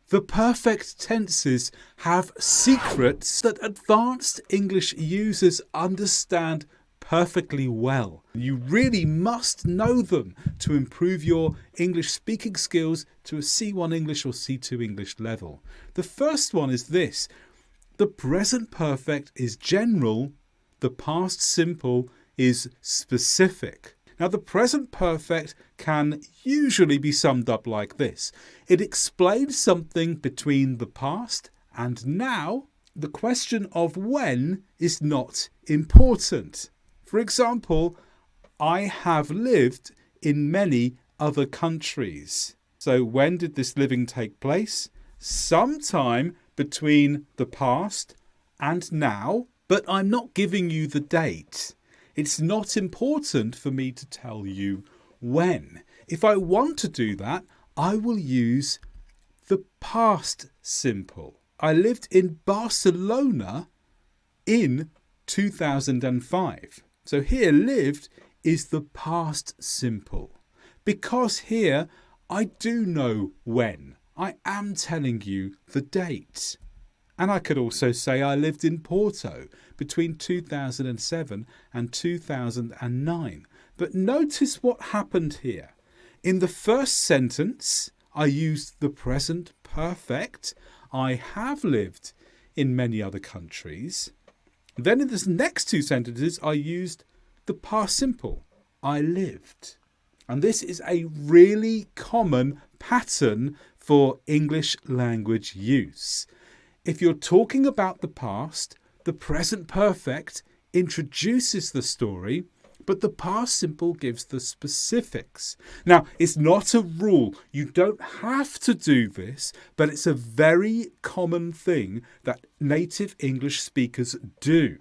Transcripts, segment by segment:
The perfect tenses have secrets that advanced English users understand perfectly well. You really must know them to improve your English speaking skills to a C1 English or C2 English level. The first one is this. The present perfect is general. The past simple is specific. Now, the present perfect can usually be summed up like this. It explains something between the past and now. The question of when is not important. For example, I have lived in many other countries. So when did this living take place? Sometime between the past and now, but I'm not giving you the date. It's not important for me to tell you when. If I want to do that, I will use the past simple. I lived in Barcelona in 2005. So here, lived is the past simple. Because here, I do know when. I am telling you the date. And I could also say I lived in Porto between 2007 and 2009. But notice what happened here. In the first sentence, I used the present perfect. I have lived in many other countries. Then in the next two sentences, I used the past simple. I lived. And this is a really common pattern for English language use. If you're talking about the past, the present perfect introduces the story, but the past simple gives the specifics. Now, it's not a rule. You don't have to do this, but it's a very common thing that native English speakers do.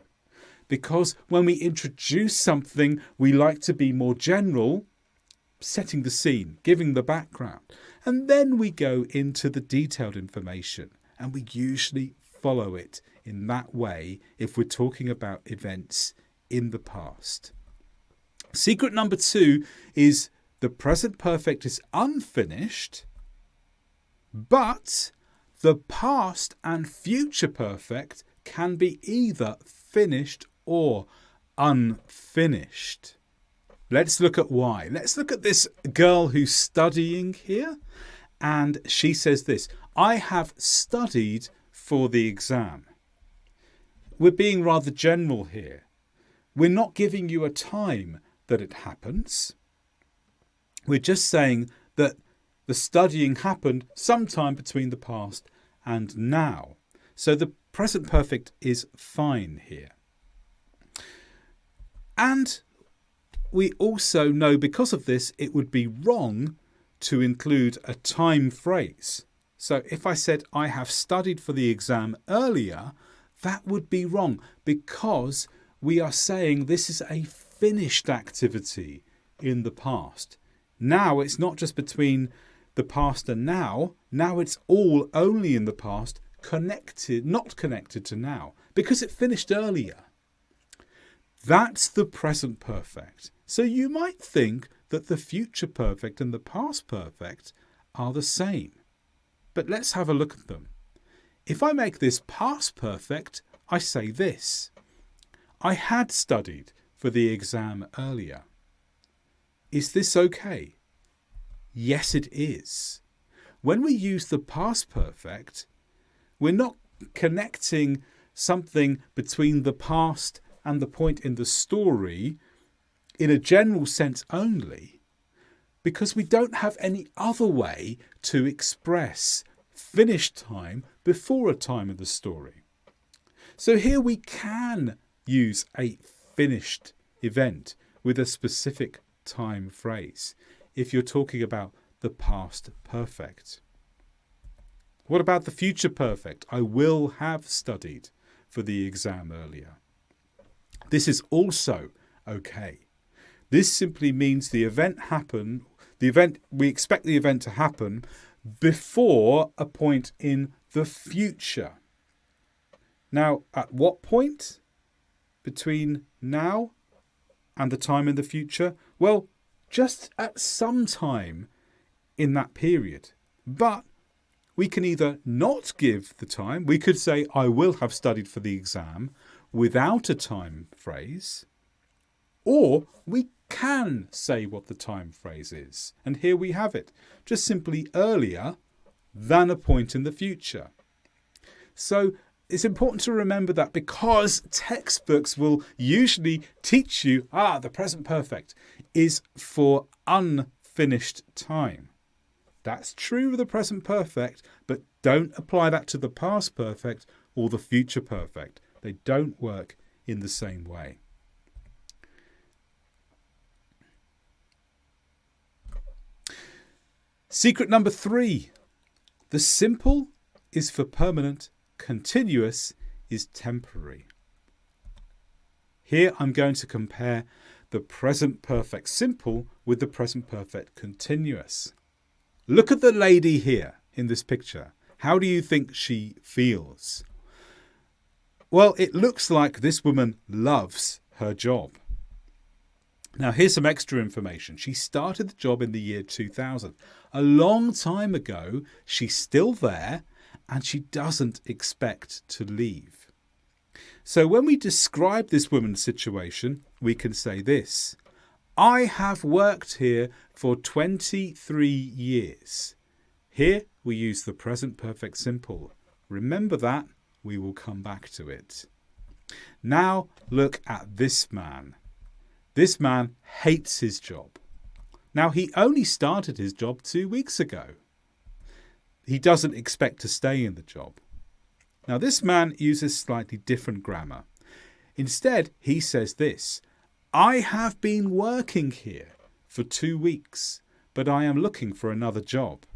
Because when we introduce something, we like to be more general, setting the scene, giving the background. And then we go into the detailed information. And we usually follow it in that way if we're talking about events in the past. Secret number 2 is the present perfect is unfinished, but the past and future perfect can be either finished or unfinished. Let's look at why. Let's look at this girl who's studying here. And she says this, I have studied for the exam. We're being rather general here. We're not giving you a time that it happens. We're just saying that the studying happened sometime between the past and now. So the present perfect is fine here. And we also know because of this, it would be wrong to include a time phrase. So if I said I have studied for the exam earlier, that would be wrong because we are saying this is a finished activity in the past. Now it's not just between the past and now. Now it's all only in the past, connected, not connected to now, because it finished earlier. That's the present perfect. So you might think that the future perfect and the past perfect are the same. But let's have a look at them. If I make this past perfect, I say this. I had studied for the exam earlier. Is this okay? Yes, it is. When we use the past perfect, we're not connecting something between the past and the point in the story in a general sense only, because we don't have any other way to express finished time before a time in the story. So here we can use a finished event with a specific time phrase if you're talking about the past perfect. What about the future perfect? I will have studied for the exam earlier. This is also okay. This simply means we expect the event to happen before a point in the future. Now, at what point between now and the time in the future? Well, just at some time in that period. But we can either not give the time. We could say, I will have studied for the exam without a time phrase. Or we can say what the time phrase is. And here we have it. Just simply earlier than a point in the future. So it's important to remember that, because textbooks will usually teach you, the present perfect is for unfinished time. That's true of the present perfect, but don't apply that to the past perfect or the future perfect. They don't work in the same way. Secret number 3. The simple is for permanent, continuous is temporary. Here I'm going to compare the present perfect simple with the present perfect continuous. Look at the lady here in this picture. How do you think she feels? Well, it looks like this woman loves her job. Now, here's some extra information. She started the job in the year 2000. A long time ago. She's still there and she doesn't expect to leave. So when we describe this woman's situation, we can say this: I have worked here for 23 years. Here we use the present perfect simple. Remember that. We will come back to it. Now look at this man. This man hates his job. Now, he only started his job 2 weeks ago. He doesn't expect to stay in the job. Now, this man uses slightly different grammar. Instead, he says this: I have been working here for 2 weeks, but I am looking for another job.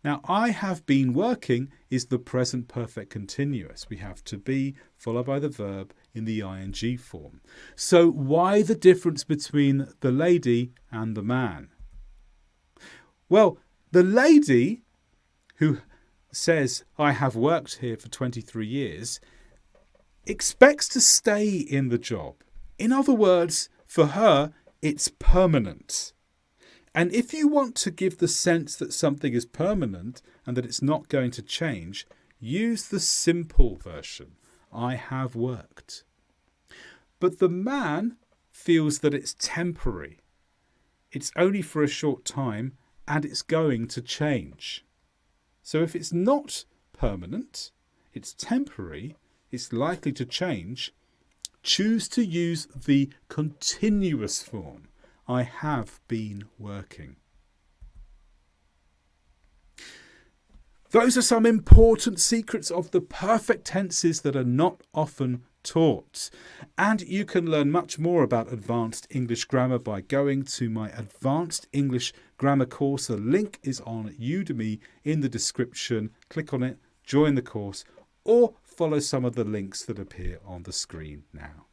Now, I have been working is the present perfect continuous. We have to be followed by the verb in the ing form. So why the difference between the lady and the man? Well, the lady who says, I have worked here for 23 years, expects to stay in the job. In other words, for her, it's permanent. And if you want to give the sense that something is permanent and that it's not going to change, use the simple version. I have worked. But the man feels that it's temporary. It's only for a short time and it's going to change. So if it's not permanent, it's temporary, it's likely to change, choose to use the continuous form. I have been working. Those are some important secrets of the perfect tenses that are not often taught. And you can learn much more about advanced English grammar by going to my advanced English grammar course. The link is on Udemy in the description. Click on it, join the course, or follow some of the links that appear on the screen now.